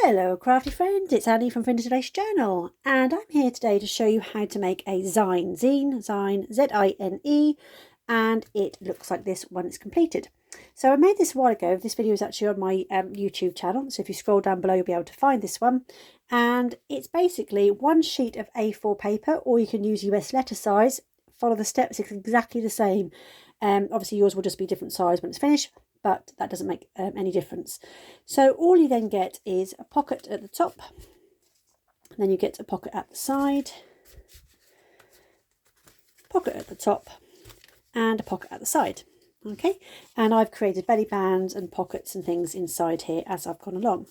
Hello crafty friends, it's Annie from Printed Lace Journal, and I'm here today to show you how to make a zine, zine, Z-I-N-E, and it looks like this when it's completed. So I made this a while ago. This video is actually on my YouTube channel, so if you scroll down below you'll be able to find this one. And it's basically one sheet of A4 paper, or you can use US letter size. Follow the steps, it's exactly the same. Obviously yours will just be different size when it's finished, but that doesn't make any difference. So all you then get is a pocket at the top, and then you get a pocket at the side, pocket at the top, and a pocket at the side. Okay, and I've created belly bands and pockets and things inside here as I've gone along.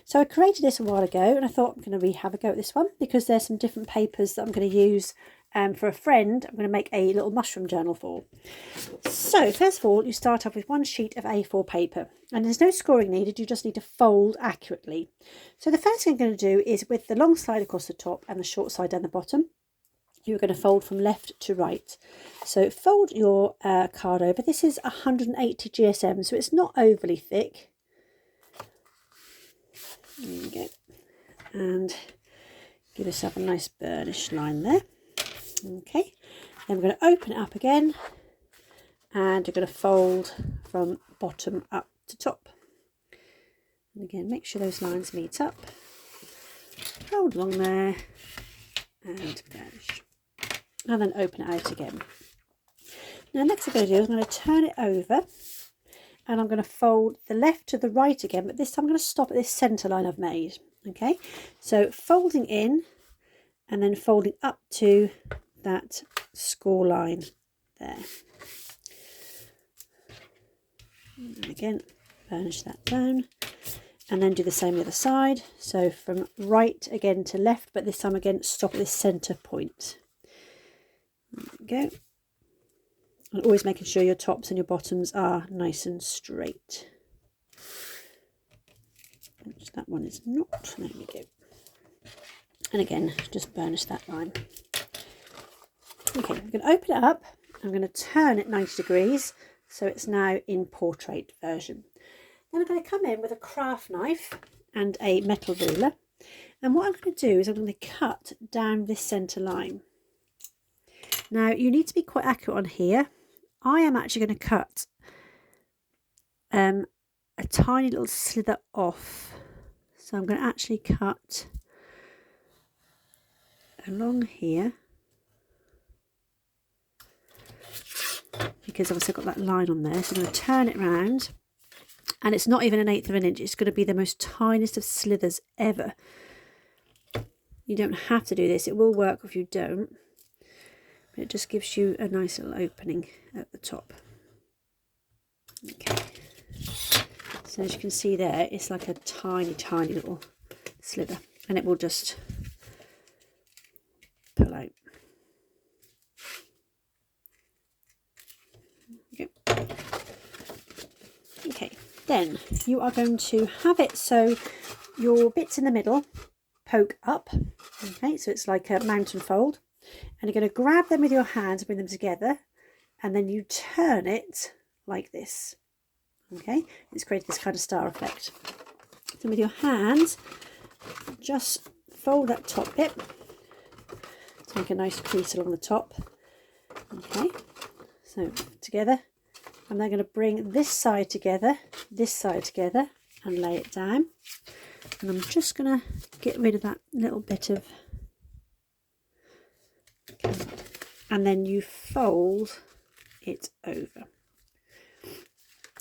So I created this a while ago, and I thought I'm going to have a go at this one because there's some different papers that I'm going to use for a friend. I'm going to make a little mushroom journal for. So first of all, you start off with one sheet of A4 paper, and there's no scoring needed. You just need to fold accurately. So the first thing I'm going to do is, with the long side across the top and the short side down the bottom, you're going to fold from left to right. So fold your card over. This is 180 GSM, so it's not overly thick. There you go. And give yourself a nice burnish line there. Okay, then we're going to open it up again, and you're going to fold from bottom up to top. And again, make sure those lines meet up. Fold along there and burnish. And then open it out again. Now next I'm going to do is I'm going to turn it over, and I'm going to fold the left to the right again, but this time I'm going to stop at this centre line I've made. Okay, so folding in and then folding up to that score line there. And again, burnish that down, and then do the same the other side. So from right again to left, but this time again stop at this centre point. There we go. And always making sure your tops and your bottoms are nice and straight. Which that one is not. There we go. And again, just burnish that line. Okay, I'm going to open it up. I'm going to turn it 90 degrees, so it's now in portrait version. Then I'm going to come in with a craft knife and a metal ruler. And what I'm going to do is I'm going to cut down this centre line. Now, you need to be quite accurate on here. I am actually going to cut a tiny little slither off. So I'm going to actually cut along here, because obviously I've got that line on there. So I'm going to turn it round, and it's not even 1/8 of an inch. It's going to be the most tiniest of slithers ever. You don't have to do this. It will work if you don't. But it just gives you a nice little opening at the top. Okay. So as you can see there, it's like a tiny, tiny little slither, and it will just pull out. Okay. Okay, then you are going to have it so your bits in the middle poke up. Okay, so it's like a mountain fold. And you're going to grab them with your hands, bring them together, and then you turn it like this. Okay, it's created this kind of star effect. So with your hands, just fold that top bit to make a nice crease along the top. Okay, so together, and they're going to bring this side together, and lay it down. And I'm just going to get rid of that little bit of, and then you fold it over.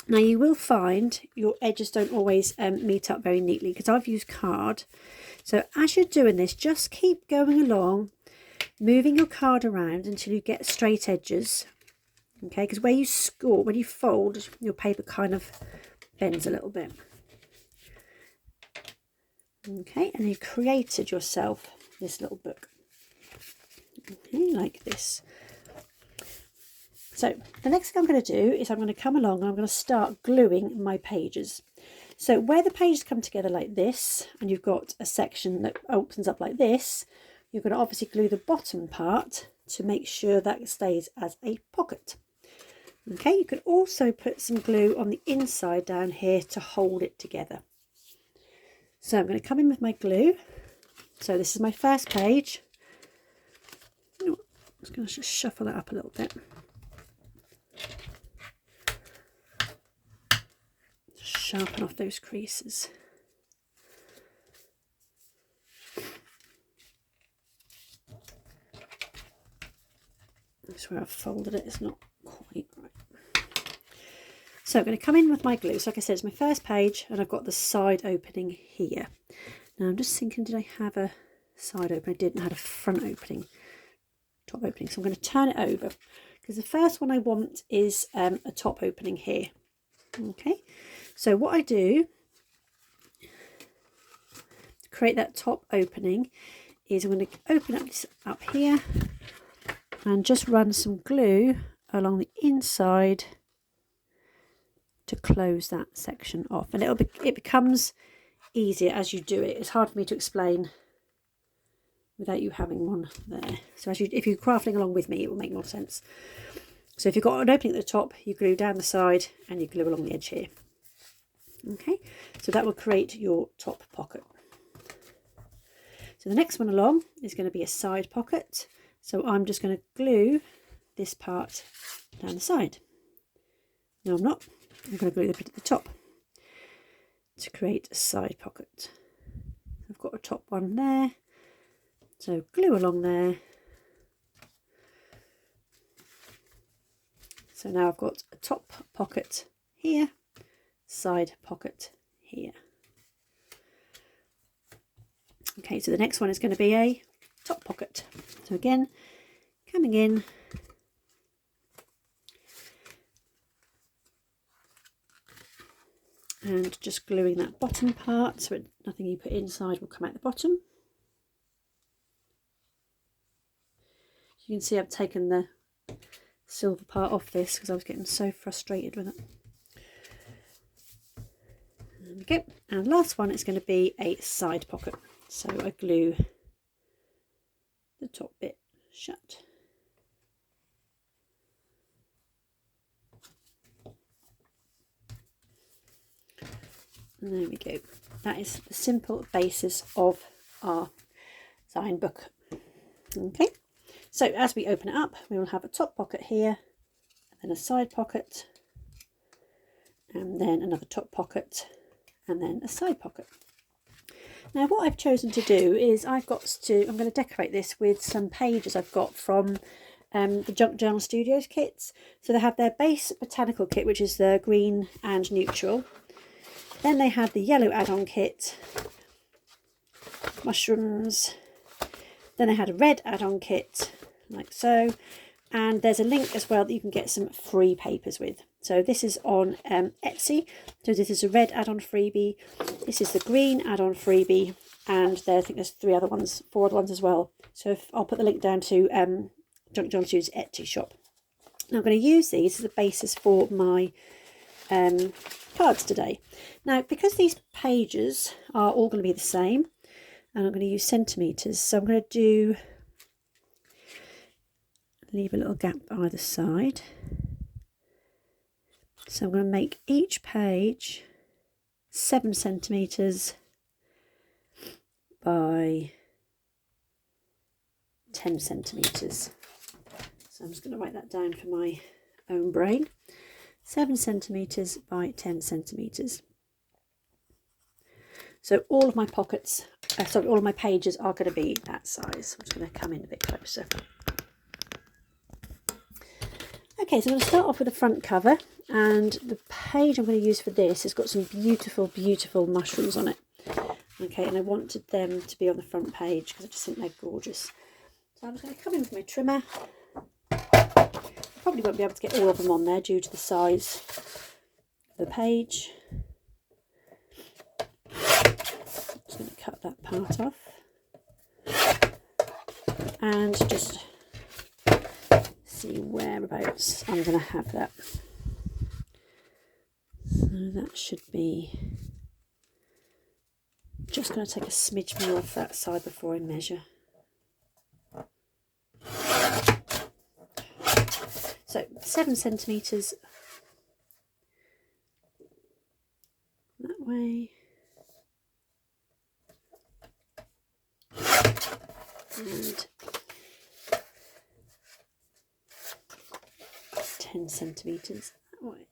Now you will find your edges don't always meet up very neatly, because I've used card. So as you're doing this, just keep going along, moving your card around until you get straight edges. Okay, because where you score, when you fold, your paper kind of bends a little bit. Okay, and you've created yourself this little book. Okay, like this. So the next thing I'm going to do is I'm going to come along and I'm going to start gluing my pages. So where the pages come together like this, and you've got a section that opens up like this, you're going to obviously glue the bottom part to make sure that stays as a pocket. Okay, you can also put some glue on the inside down here to hold it together. So I'm going to come in with my glue. So this is my first page. I'm just going to just shuffle that up a little bit. Just sharpen off those creases. That's where I've folded it, it's not quite right. So I'm going to come in with my glue. So like I said, it's my first page and I've got the side opening here. Now I'm just thinking, did I have a side opening? I didn't. I had a front opening, top opening. So I'm going to turn it over because the first one I want is a top opening here. Okay, so what I do to create that top opening is I'm going to open up this up here and just run some glue along the inside to close that section off, and it becomes easier as you do it. It's hard for me to explain without you having one there. So if you're crafting along with me, it will make more sense. So if you've got an opening at the top, you glue down the side and you glue along the edge here. Okay, so that will create your top pocket. So the next one along is going to be a side pocket. So I'm just going to glue this part down the side. No, I'm not. I'm going to glue the bit at the top to create a side pocket. I've got a top one there. So glue along there. So now I've got a top pocket here, side pocket here. Okay, so the next one is going to be a top pocket. So again, coming in, and just gluing that bottom part so nothing you put inside will come out the bottom. You can see I've taken the silver part off this because I was getting so frustrated with it. There we go. And last one is going to be a side pocket. So I glue the top bit shut. And there we go. That is the simple basis of our zine book. Okay, so as we open it up, we will have a top pocket here, and then a side pocket, and then another top pocket, and then a side pocket. Now what I've chosen to do is I'm going to decorate this with some pages I've got from the Junk Journal Studios kits. So they have their base botanical kit, which is the green and neutral. Then they had the yellow add-on kit, mushrooms. Then they had a red add-on kit, like so. And there's a link as well that you can get some free papers with. So this is on Etsy. So this is a red add-on freebie. This is the green add-on freebie. And there, I think there's 4 other ones as well. So I'll put the link down to Junk Journal Studios' Etsy shop. Now I'm going to use these as the basis for my cards today. Now, because these pages are all going to be the same, and I'm going to use centimetres, so I'm going to leave a little gap either side. So I'm going to make each page 7 centimetres by 10 centimetres. So I'm just going to write that down for my own brain. 7 centimetres by 10 centimetres. So all of my pockets, all of my pages are going to be that size. I'm just going to come in a bit closer. Okay, so I'm going to start off with the front cover, and the page I'm going to use for this has got some beautiful, beautiful mushrooms on it. Okay, and I wanted them to be on the front page because I just think they're gorgeous. So I'm just going to come in with my trimmer. Probably won't be able to get all of them on there due to the size of the page. Just going to cut that part off and just see whereabouts I'm going to have that. So that should be, just going to take a smidge more off that side before I measure. So 7 centimetres that way, and 10 centimetres that way.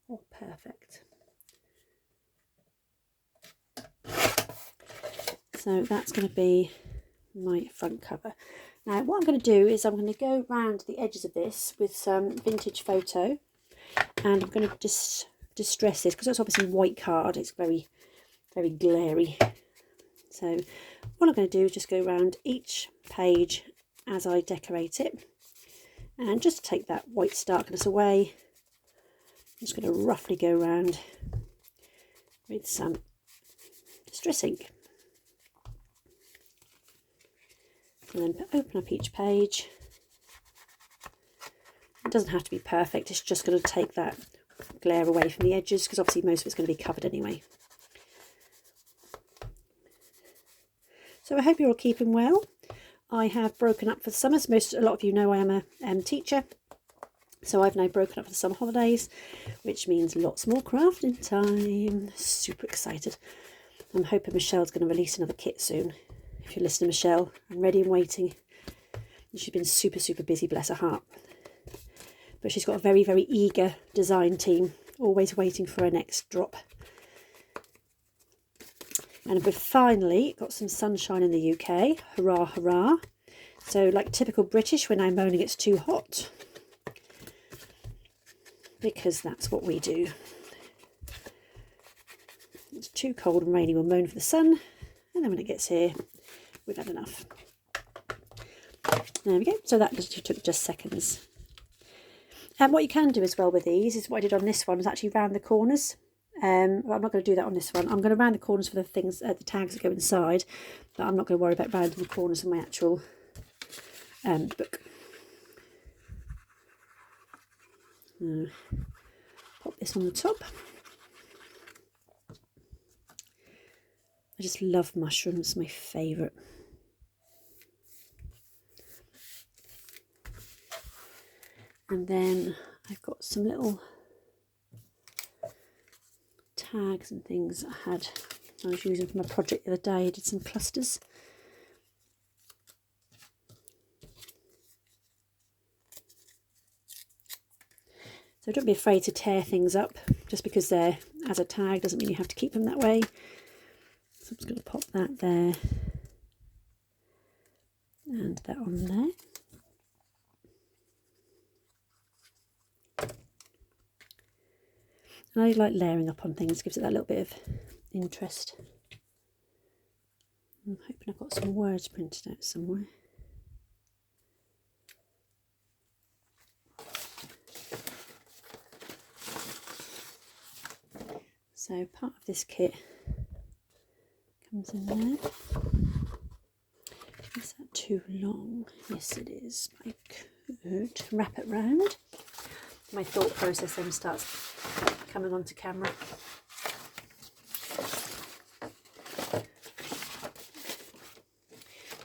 Oh, perfect. So that's going to be my front cover. Now what I'm going to do is I'm going to go around the edges of this with some vintage photo, and I'm going to just distress this because it's obviously white card. It's very, very glary. So what I'm going to do is just go around each page as I decorate it, and just to take that white starkness away, I'm just going to roughly go around with some distress ink. And then open up each page. It doesn't have to be perfect, it's just going to take that glare away from the edges because obviously most of it's going to be covered anyway. So I hope you're all keeping well. I have broken up for the summer. So a lot of you know I am a teacher. So I've now broken up for the summer holidays, which means lots more crafting time. Super excited. I'm hoping Michelle's going to release another kit soon. If you're listening, Michelle, I'm ready and waiting. She's been super, super busy, bless her heart. But she's got a very, very eager design team, always waiting for her next drop. And we've finally got some sunshine in the UK. Hurrah, hurrah. So like typical British, we're now moaning it's too hot. Because that's what we do. It's too cold and rainy, we'll moan for the sun. And then when it gets here, we've had enough. There we go. So that took just seconds. And what you can do as well with these is what I did on this one was actually round the corners. Well, I'm not going to do that on this one. I'm going to round the corners for the things, the tags that go inside, but I'm not going to worry about rounding the corners of my actual book. Pop this on the top. I just love mushrooms, my favourite. And then I've got some little tags and things I was using from a project the other day. I did some clusters. So don't be afraid to tear things up. Just because they're as a tag doesn't mean you have to keep them that way. So I'm just going to pop that there and that on there. And I like layering up on things, gives it that little bit of interest. I'm hoping I've got some words printed out somewhere. So part of this kit comes in there. Is that too long? Yes it is. I could wrap it round. My thought process then starts coming onto camera.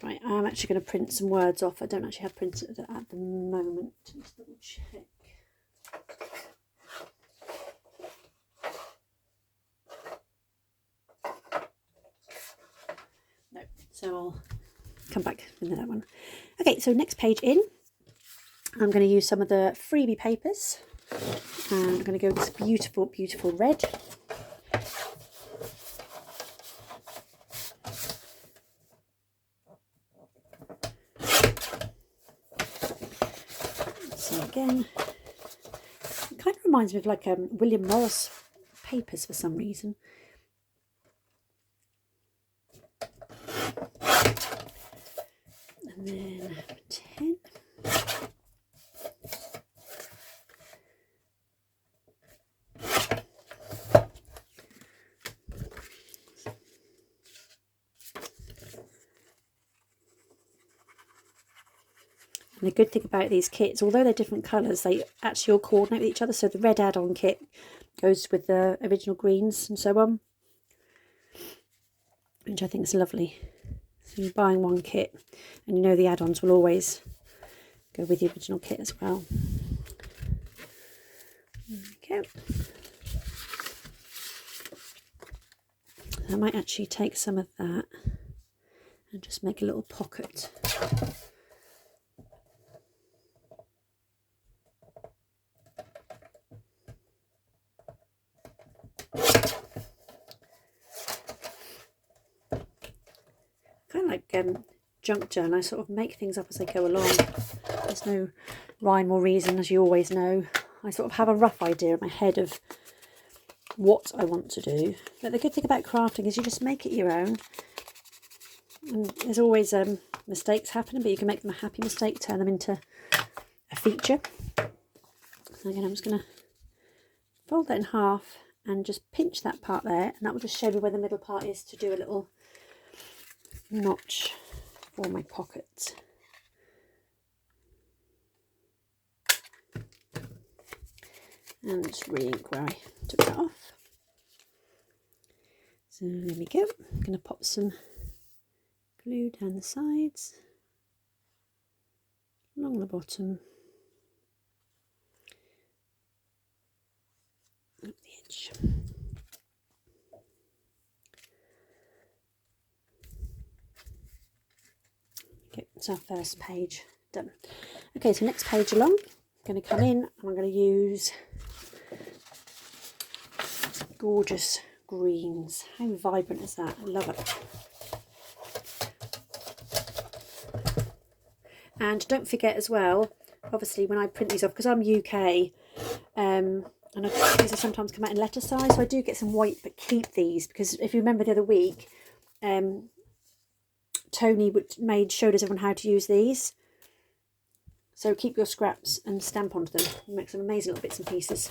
Right, I'm actually going to print some words off. I don't actually have printed at the moment. Just double check. No, so I'll come back with that one. Okay, so next page in, I'm going to use some of the freebie papers. And I'm going to go with this beautiful, beautiful red. So again, it kind of reminds me of like William Morris papers for some reason. And then 10. And the good thing about these kits, although they're different colours, they actually all coordinate with each other. So the red add-on kit goes with the original greens and so on, which I think is lovely. So you're buying one kit and you know the add-ons will always go with the original kit as well. Okay. I might actually take some of that and just make a little pocket. Kind of like junk journal. I sort of make things up as I go along. There's no rhyme or reason, as you always know. I sort of have a rough idea in my head of what I want to do. But the good thing about crafting is you just make it your own. And there's always mistakes happening, but you can make them a happy mistake, turn them into a feature. So again, I'm just going to fold that in half and just pinch that part there, and that will just show me where the middle part is to do a little notch for my pocket. And just re-ink where I took that off. So there we go. I'm going to pop some glue down the sides, along the bottom, up the edge. Okay, it's our first page done. Okay, so next page along, I'm going to come in and I'm going to use gorgeous greens. How vibrant is that? I love it. And don't forget as well, obviously when I print these off, because I'm UK, and these will sometimes come out in letter size, so I do get some white, but keep these, because if you remember the other week, Tony showed us everyone how to use these. So keep your scraps and stamp onto them. You make some amazing little bits and pieces.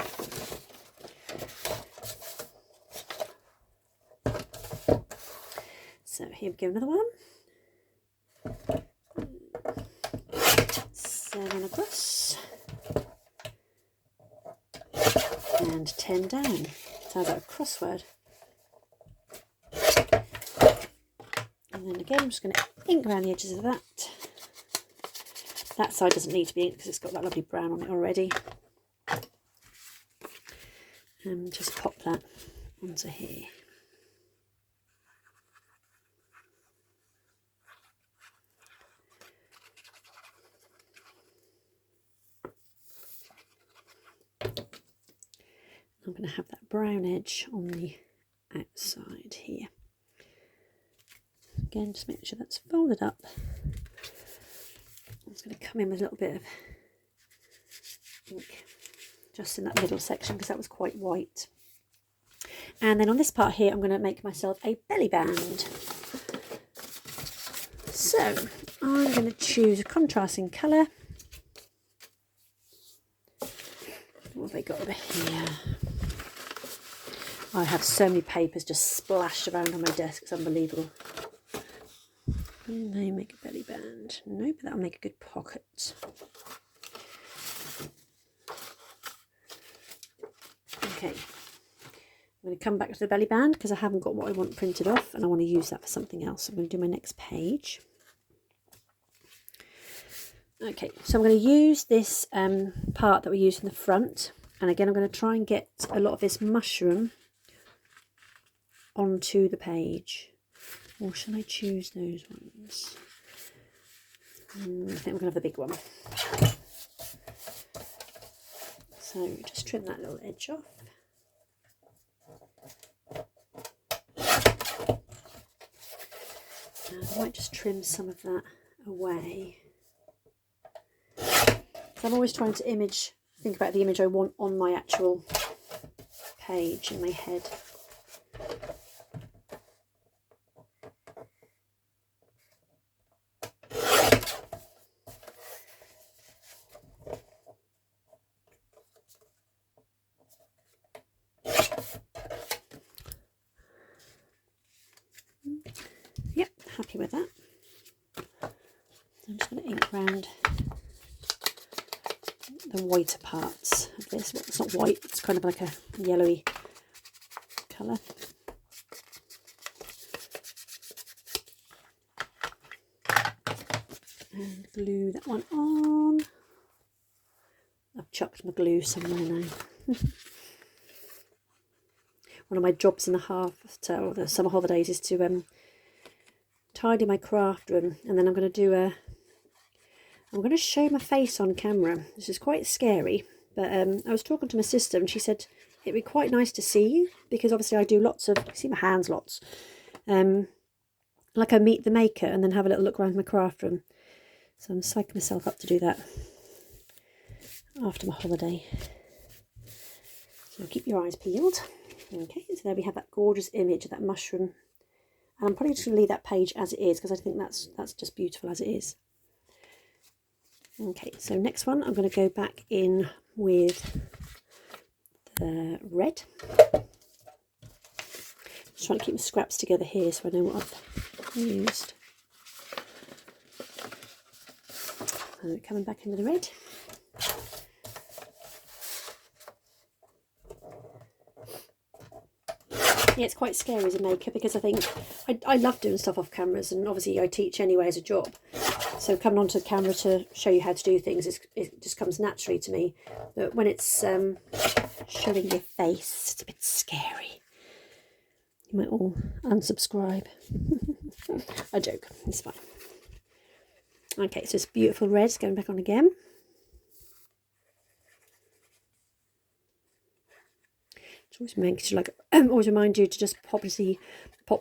So here we go, another one. 7 across. And 10 down. Sounds like a crossword. And then again, I'm just going to ink around the edges of that. That side doesn't need to be inked because it's got that lovely brown on it already. And just pop that onto here. I'm going to have that brown edge on the outside here. Again, just make sure that's folded up. I'm just going to come in with a little bit of ink just in that middle section because that was quite white. And then on this part here, I'm going to make myself a belly band. So I'm going to choose a contrasting colour. What have they got over here? I have so many papers just splashed around on my desk. It's unbelievable. And they make a belly band. No, but that'll make a good pocket. Okay. I'm going to come back to the belly band because I haven't got what I want printed off and I want to use that for something else. I'm going to do my next page. Okay, so I'm going to use this part that we used in the front. And again, I'm going to try and get a lot of this mushroom onto the page. Or shall I choose those ones? I think we're going to have the big one. So just trim that little edge off. And I might just trim some of that away. So I'm always trying to think about the image I want on my actual page in my head. Yep, happy with that. I'm just going to ink around the whiter parts of this. Well, it's not white, it's kind of like a yellowy colour. And glue that one on. I've chucked my glue somewhere now. One of my jobs in the the summer holidays is to tidy my craft room, and then I'm going to show my face on camera. This is quite scary, but I was talking to my sister and she said it'd be quite nice to see you, because obviously I do lots of, you see my hands lots, like I meet the maker and then have a little look around my craft room. So I'm psyching myself up to do that after my holiday. So keep your eyes peeled. Okay, so there we have that gorgeous image of that mushroom. And I'm probably just going to leave that page as it is, because I think that's just beautiful as it is. Okay, so next one, I'm going to go back in with the red. Just trying to keep my scraps together here so I know what I've used. And coming back in with the red. Yeah, it's quite scary as a maker, because I think I love doing stuff off cameras, and obviously I teach anyway as a job. So coming onto the camera to show you how to do things, it just comes naturally to me. But when it's showing your face, it's a bit scary. You might all unsubscribe. I joke, it's fine. Okay, so it's beautiful red, it's going back on again. Always remind you to just pop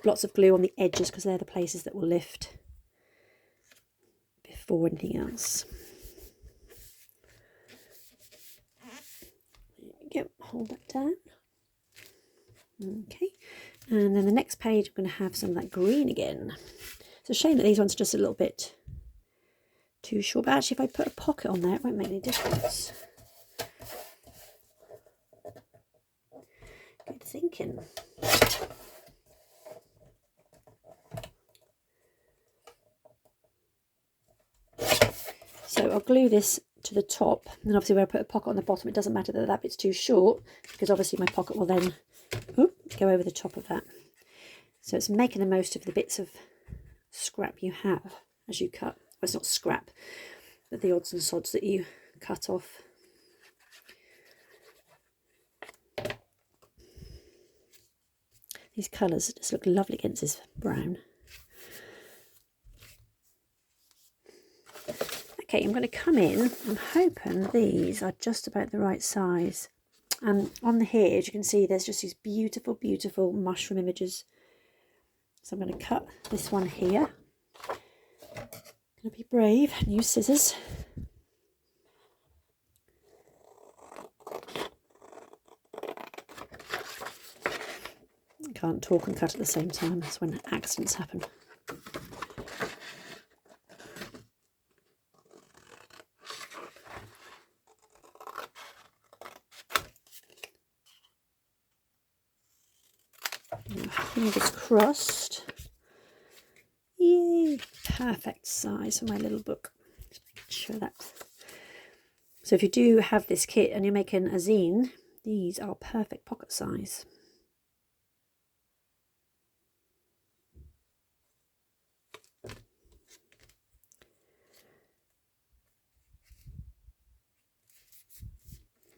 lots of glue on the edges, because they're the places that will lift before anything else. There we go, hold that down. Okay, and then the next page I'm going to have some of that green again. It's a shame that these ones are just a little bit too short, but actually if I put a pocket on there it won't make any difference. Good thinking. So I'll glue this to the top, and obviously where I put a pocket on the bottom, it doesn't matter that that bit's too short, because obviously my pocket will then go over the top of that. So it's making the most of the bits of scrap you have as you cut. Well, it's not scrap, but the odds and sods that you cut off. These colours just look lovely against this brown. Okay, I'm going to come in. I'm hoping these are just about the right size. On the here, as you can see, there's just these beautiful, beautiful mushroom images. So I'm going to cut this one here. I'm going to be brave and use scissors. I can't talk and cut at the same time. That's when accidents happen. Fingers crossed. Yay! Perfect size for my little book. Just making sure that. So if you do have this kit and you're making a zine, these are perfect pocket size.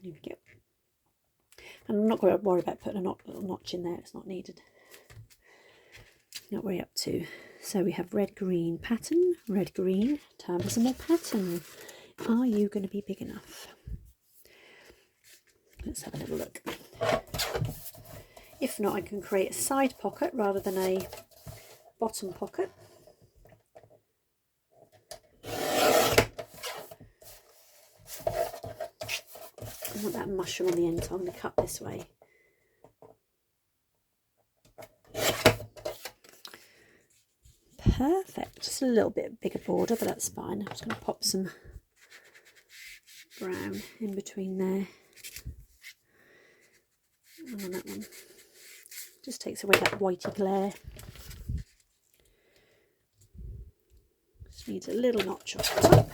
There we go. And I'm not going to worry about putting a little notch in there, it's not needed. Not worry up to. So we have red green pattern, red green, time for some more pattern. Are you going to be big enough? Let's have a little look. If not, I can create a side pocket rather than a bottom pocket. I want that mushroom on the end, so I'm going to cut this way. Perfect. Just a little bit bigger border, but that's fine. I'm just going to pop some brown in between there. And on that one. Just takes away that whitey glare. Just needs a little notch off the top.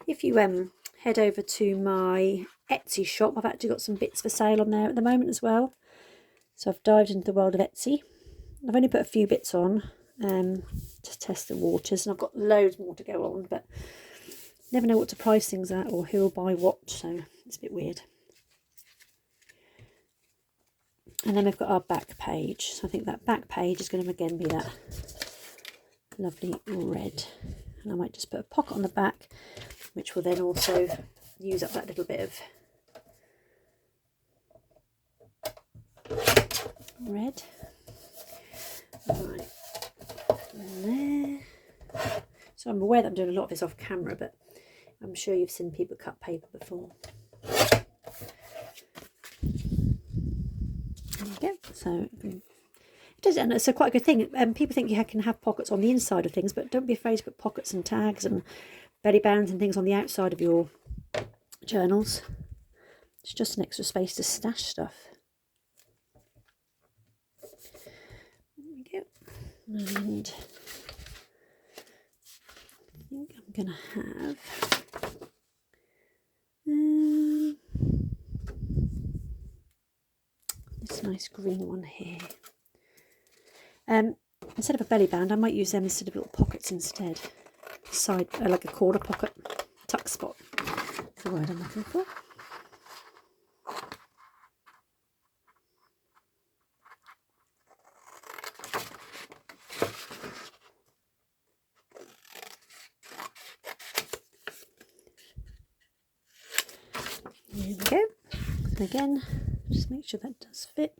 If you head over to my Etsy shop, I've actually got some bits for sale on there at the moment as well. So I've dived into the world of Etsy. I've only put a few bits on, to test the waters, and I've got loads more to go on, but never know what to price things at or who'll buy what, so it's a bit weird. And then we've got our back page, so I think that back page is going to again be that lovely red, and I might just put a pocket on the back, which will then also use up that little bit of red. Right, and there. So I'm aware that I'm doing a lot of this off camera, but I'm sure you've seen people cut paper before. There you go. So it does, and it's quite a good thing. People think you can have pockets on the inside of things, but don't be afraid to put pockets and tags and belly bands and things on the outside of your journals. It's just an extra space to stash stuff. There we go. And I think I'm going to have this nice green one here. Instead of a belly band, I might use them instead of little pockets instead. Side, like a corner pocket, tuck spot. That's the word I'm looking for. There we go. So again, just make sure that does fit.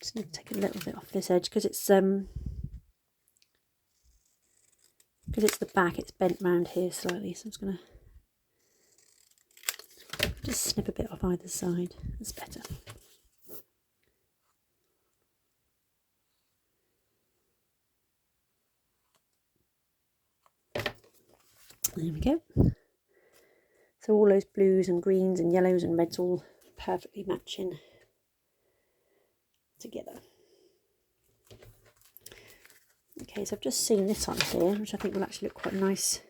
Just need to take a little bit off this edge because it's the back, it's bent round here slightly, so I'm just going to just snip a bit off either side. That's better. There we go. So all those blues and greens and yellows and reds all perfectly matching together. Okay, so I've just seen this on here, which I think will actually look quite nice.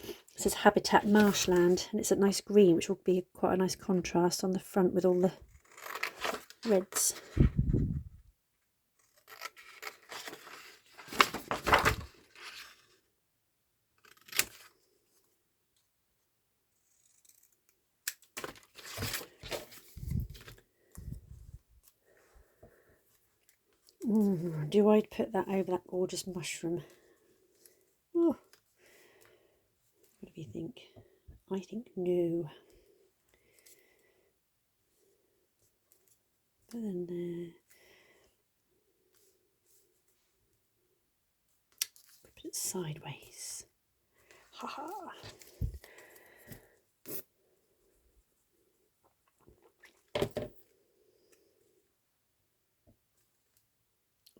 It says Habitat Marshland, and it's a nice green, which will be quite a nice contrast on the front with all the reds. Do I put that over that gorgeous mushroom? Oh, what do you think? I think no. But then put it sideways. Ha ha.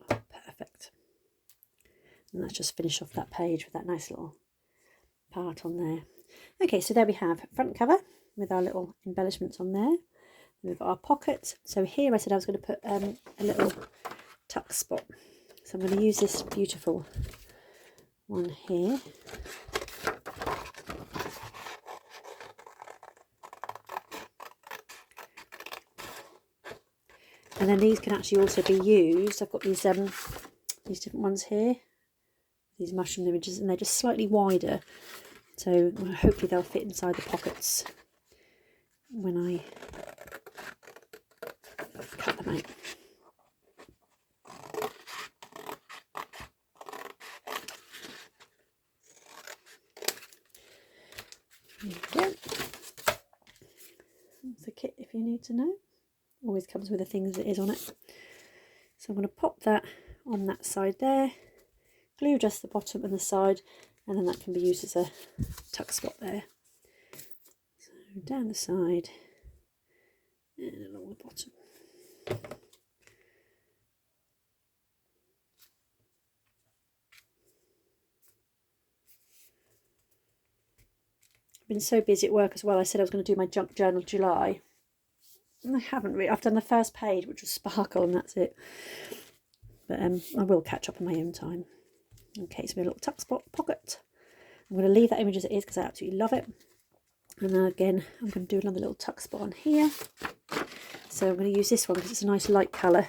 Perfect. And let's just finish off that page with that nice little part on there. Okay, so there we have front cover with our little embellishments on there. We've got our pocket. So here I said I was going to put a little tuck spot. So I'm going to use this beautiful one here. And then these can actually also be used. I've got these different ones here, these mushroom images, and they're just slightly wider. So hopefully they'll fit inside the pockets when I cut them out. There you go. That's the kit if you need to know. Always comes with the things it is on it. So I'm going to pop that on that side there, glue just the bottom and the side, and then that can be used as a tuck spot there. So down the side and along the bottom. I've been so busy at work as well. I said I was going to do my junk journal July. I haven't really. I've done the first page, which was sparkle, and that's it. But I will catch up on my own time. Okay, so my little tuck spot pocket. I'm going to leave that image as it is because I absolutely love it. And then again, I'm going to do another little tuck spot on here. So I'm going to use this one because it's a nice light colour.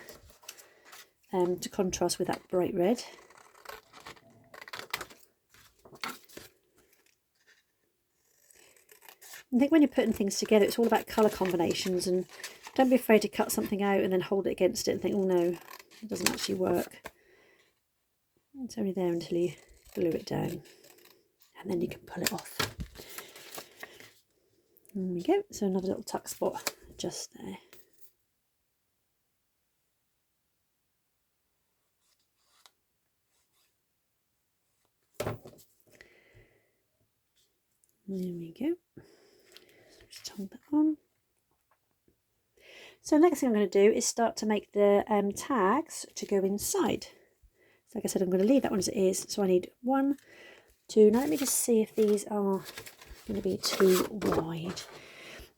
to contrast with that bright red. I think when you're putting things together, it's all about colour combinations, and don't be afraid to cut something out and then hold it against it and think, oh no, it doesn't actually work. It's only there until you glue it down, and then you can pull it off. There we go. So another little tuck spot just there. There we go. Just hold that on. So next thing I'm going to do is start to make the tags to go inside. So like I said, I'm going to leave that one as it is. So I need 1, 2. Now let me just see if these are going to be too wide.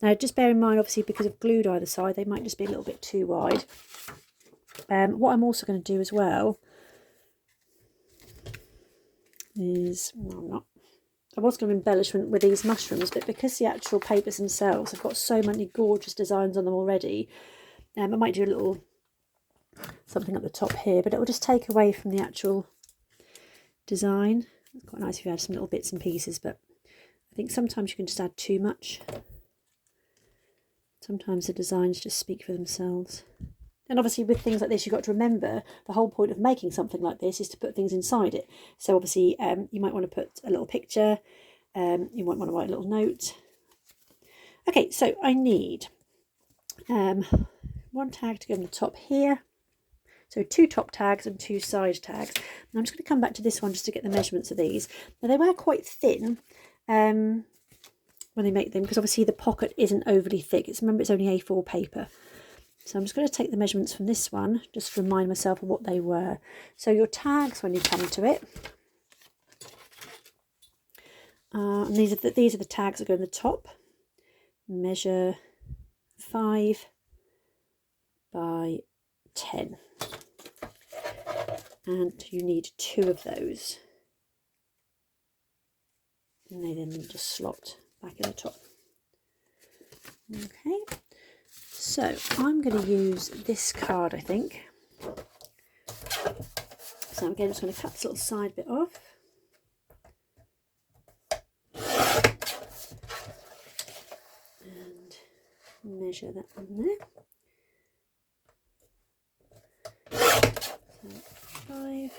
Now just bear in mind, obviously, because I've glued either side, they might just be a little bit too wide. What I'm also going to do as well is, well, I'm not. I was going to embellish with these mushrooms, but because the actual papers themselves have got so many gorgeous designs on them already, I might do a little something at the top here, but it will just take away from the actual design. It's quite nice if you add some little bits and pieces, but I think sometimes you can just add too much. Sometimes the designs just speak for themselves. And obviously with things like this, you've got to remember the whole point of making something like this is to put things inside it. So obviously you might want to put a little picture, you might want to write a little note. Okay, so I need 1 tag to go on the top here. So 2 top tags and 2 side tags. And I'm just going to come back to this one just to get the measurements of these. Now they were quite thin when they make them, because obviously the pocket isn't overly thick. Remember, it's only A4 paper. So I'm just going to take the measurements from this one, just to remind myself of what they were. So your tags, when you come to it, and these are the tags that go on the top. Measure 5 by 10, and you need 2 of those, and they then just slot back in the top. Okay. So I'm going to use this card, I think. So again, I'm just going to cut this little side bit off. And measure that on there. So 5,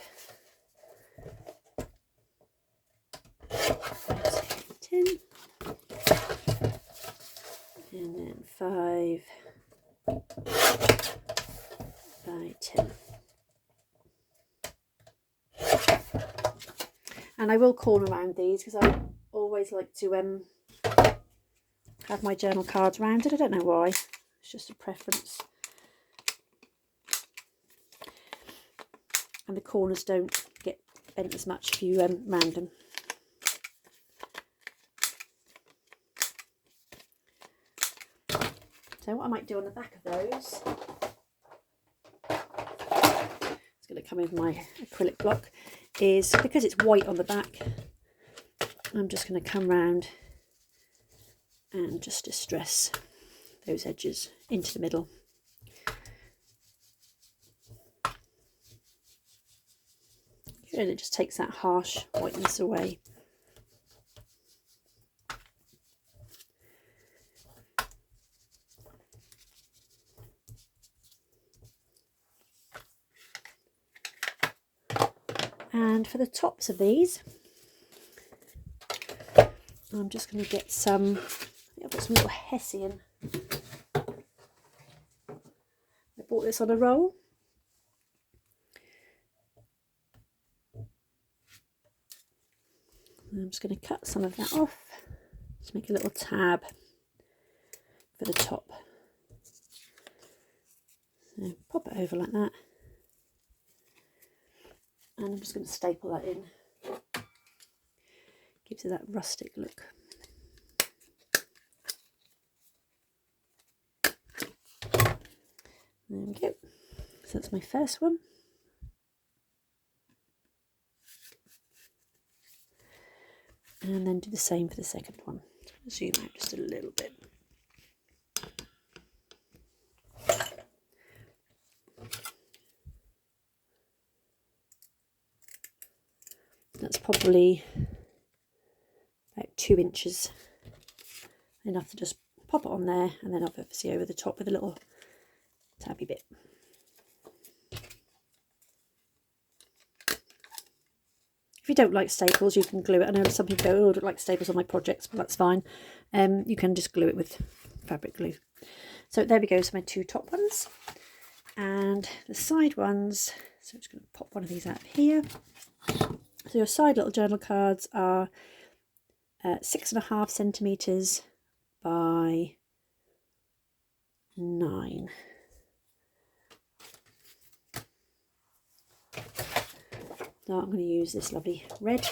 10, and then 5 by 10. And I will corner around these because I always like to have my journal cards rounded. I don't know why, it's just a preference. And the corners don't get bent as much if you round them. So what I might do on the back of those, it's going to come in my acrylic block, is because it's white on the back, I'm just going to come round and just distress those edges into the middle. And it just takes that harsh whiteness away. And for the tops of these, I'm just going to get some, I've got some little Hessian. I bought this on a roll. And I'm just going to cut some of that off, just make a little tab for the top. So pop it over like that. And I'm just going to staple that in. Gives it that rustic look. There we go. So that's my first one. And then do the same for the second one. Zoom out just a little bit. That's probably about 2 inches, enough to just pop it on there, and then obviously over the top with a little tabby bit. If you don't like staples, you can glue it. I know some people go, oh, I don't like staples on my projects, but that's fine. You can just glue it with fabric glue. So there we go, so my 2 top ones. And the side ones, so I'm just going to pop one of these out here. So your side little journal cards are 6.5 centimetres by 9. Now I'm going to use this lovely red.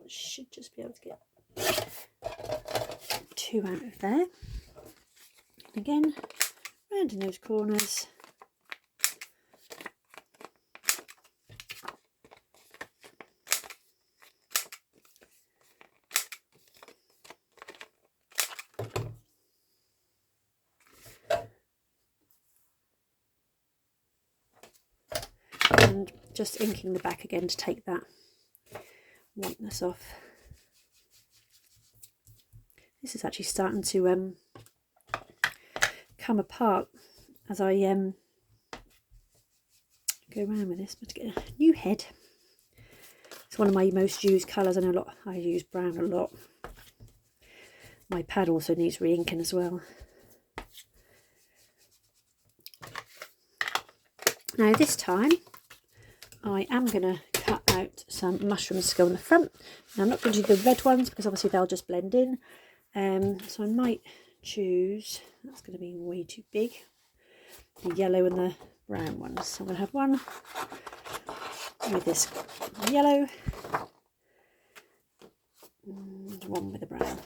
Should just be able to get 2 out of there. And again, round in those corners. And just inking the back again to take that whiteness off. This is actually starting to come apart as I go around with this. But to get a new head. It's one of my most used colours. I use brown a lot. My pad also needs re-inking as well. Now this time I am going to cut out some mushrooms to go on the front. Now I'm not going to do the red ones because obviously they'll just blend in. So I might choose, that's going to be way too big, the yellow and the brown ones. So I'm going to have one with this yellow and one with the brown.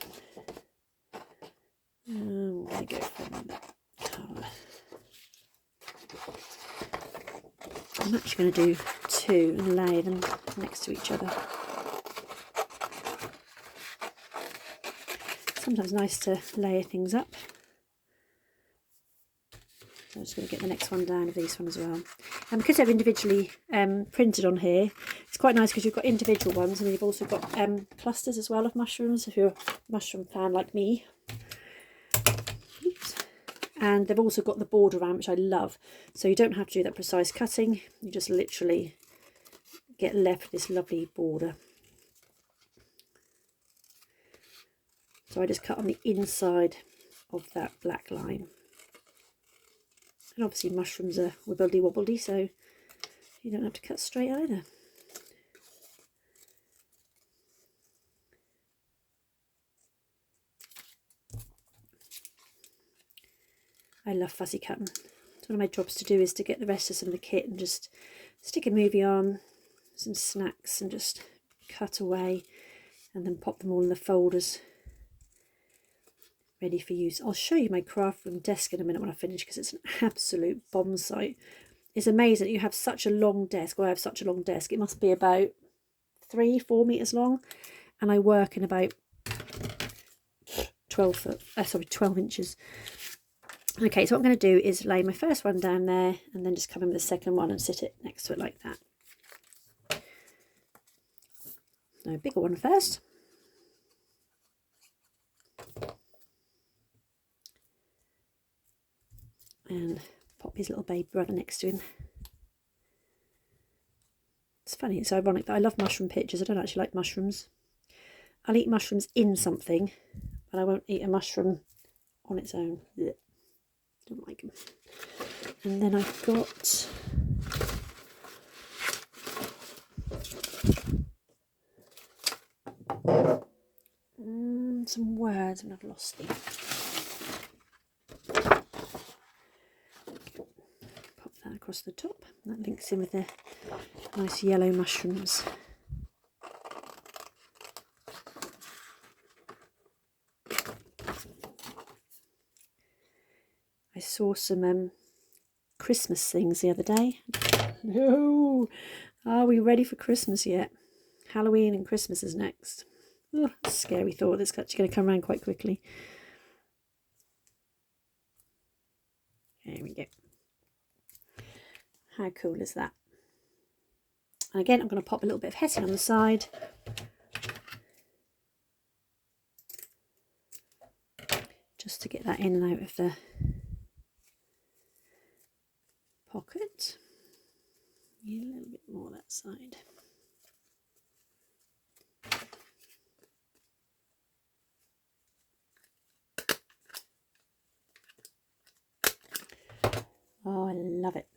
I'm going to go for the colour. I'm actually going to do 2 and lay them next to each other. Sometimes nice to layer things up. So I'm just going to get the next one down of this one as well. And because they're individually printed on here, it's quite nice because you've got individual ones, and then you've also got clusters as well of mushrooms if you're a mushroom fan like me. Oops. And they've also got the border around, which I love. So you don't have to do that precise cutting. You just literally get left with this lovely border. So I just cut on the inside of that black line. And obviously mushrooms are wibbly wobbly, so you don't have to cut straight either. I love fussy cutting. So one of my jobs to do is to get the rest of some of the kit and just stick a movie on, some snacks, and just cut away and then pop them all in the folders ready for use. I'll show you my craft room desk in a minute when I finish because it's an absolute bomb site. It's amazing that you have such a long desk. Well, I have such a long desk. It must be about 3-4 meters long, and I work in about 12 inches. Okay, so what I'm going to do is lay my first one down there and then just come in with the second one and sit it next to it like that. No, bigger one first. And pop his little baby brother next to him. It's funny, it's ironic that I love mushroom pictures. I don't actually like mushrooms. I'll eat mushrooms in something, but I won't eat a mushroom on its own. Blech. Don't like them. And then I've got some words, and I've lost them. Pop that across the top. That links in with the nice yellow mushrooms. I saw some Christmas things the other day. No, are we ready for Christmas yet? Halloween and Christmas is next. Oh, scary thought. That's actually going to come around quite quickly. There we go. How cool is that? And again, I'm going to pop a little bit of hessian on the side. Just to get that in and out of the pocket. Need a little bit more that side. Oh, I love it.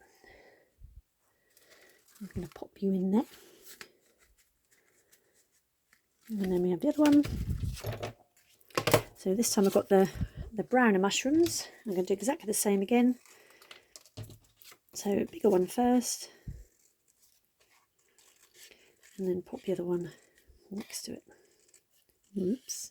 I'm going to pop you in there. And then we have the other one. So this time I've got the browner mushrooms. I'm going to do exactly the same again. So bigger one first. And then pop the other one next to it. Oops.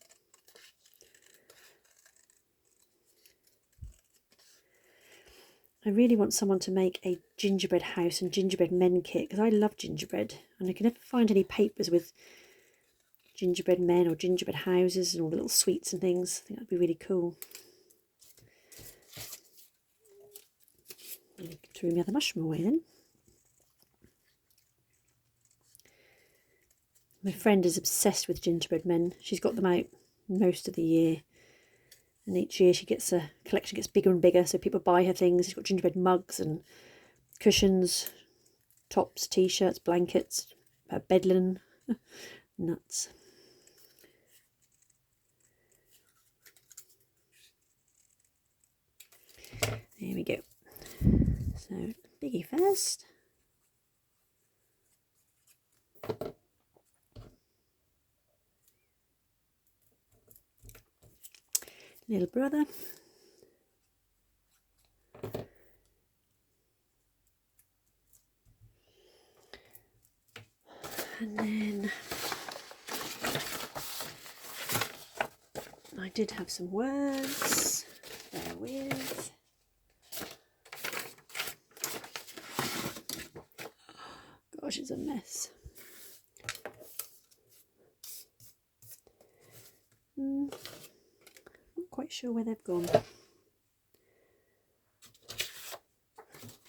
I really want someone to make a gingerbread house and gingerbread men kit, because I love gingerbread and I can never find any papers with gingerbread men or gingerbread houses and all the little sweets and things. I think that'd be really cool. I'm going to throw the other mushroom away then. My friend is obsessed with gingerbread men. She's got them out most of the year. And each year she gets a collection gets bigger and bigger, so people buy her things. She's got gingerbread mugs and cushions, tops, t-shirts, blankets, bed linen. Nuts. There we go. So biggie first. Little brother. And then I did have some words. Bear with. Gosh, it's a mess. Not quite sure where they've gone. There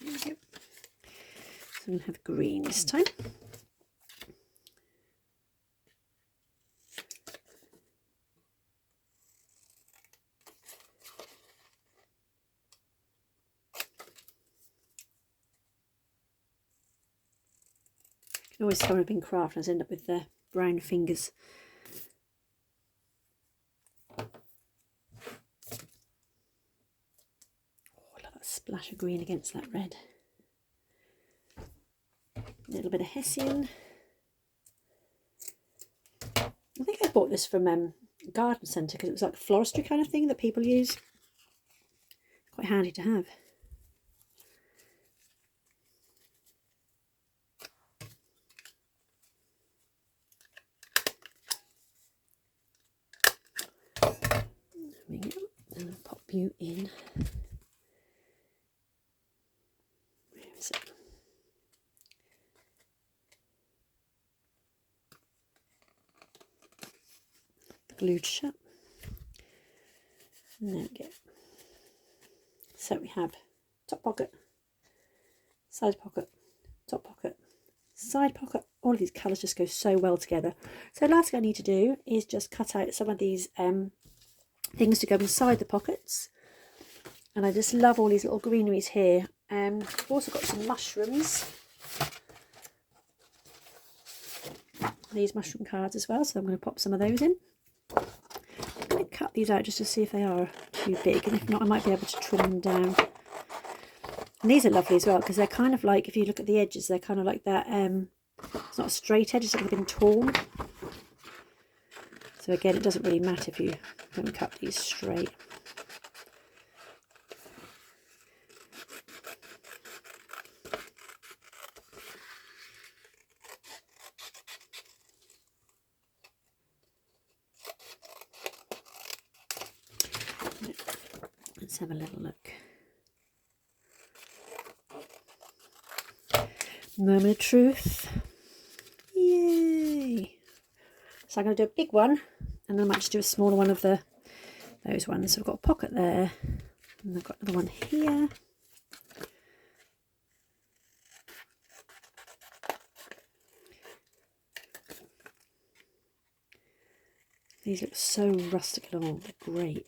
we go. So I'm going to have green this time. I can always tell when I've been crafting, I end up with the brown fingers. Splash of green against that red. A little bit of hessian. I think I bought this from garden centre because it was like a floristry kind of thing that people use. Quite handy to have. There we go. And I'll pop you in. Glued shut. And there we go. So we have top pocket, side pocket, top pocket, side pocket. All of these colours just go so well together. So last thing I need to do is just cut out some of these things to go inside the pockets. And I just love all these little greeneries here. I've also got some mushrooms. These mushroom cards as well, so I'm going to pop some of those in. I'm going to cut these out just to see if they are too big, and if not I might be able to trim them down. And these are lovely as well because they're kind of like, if you look at the edges, they're kind of like that, it's not a straight edge, it's like they've been torn. So again, it doesn't really matter if you don't cut these straight. Let's have a little look. Moment of truth. Yay! So I'm going to do a big one, and then I might just do a smaller one of those ones. So I've got a pocket there, and I've got another one here. These look so rustic and old, they're great.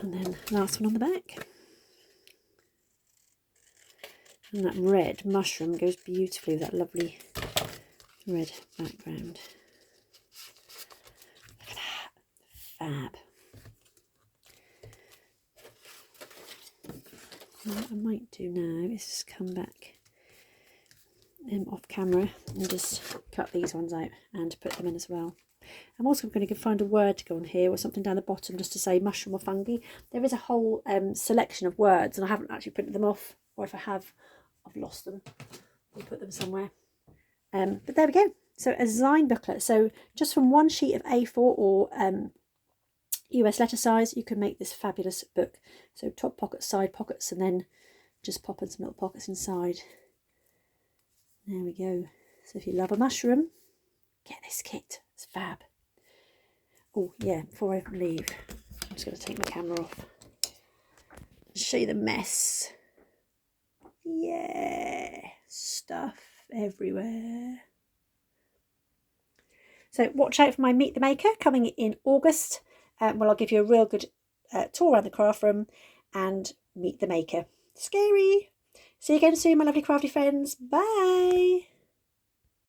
And then last one on the back. And that red mushroom goes beautifully with that lovely red background. Look at that. Fab. What I might do now is just come back off camera and just cut these ones out and put them in as well. I'm also going to find a word to go on here or something down the bottom just to say mushroom or fungi. There is a whole selection of words, and I haven't actually printed them off, or if I have, I've lost them. We'll put them somewhere. But there we go. So a zine booklet. So just from one sheet of A4 or US letter size, you can make this fabulous book. So top pockets, side pockets, and then just pop in some little pockets inside. There we go. So if you love a mushroom, get this kit. It's fab. Oh yeah, before I leave, I'm just going to take my camera off and show you the mess. Yeah, stuff everywhere. So watch out for my Meet the Maker coming in August. Well, I'll give you a real good tour around the craft room and Meet the Maker. Scary. See you again soon, my lovely crafty friends. Bye.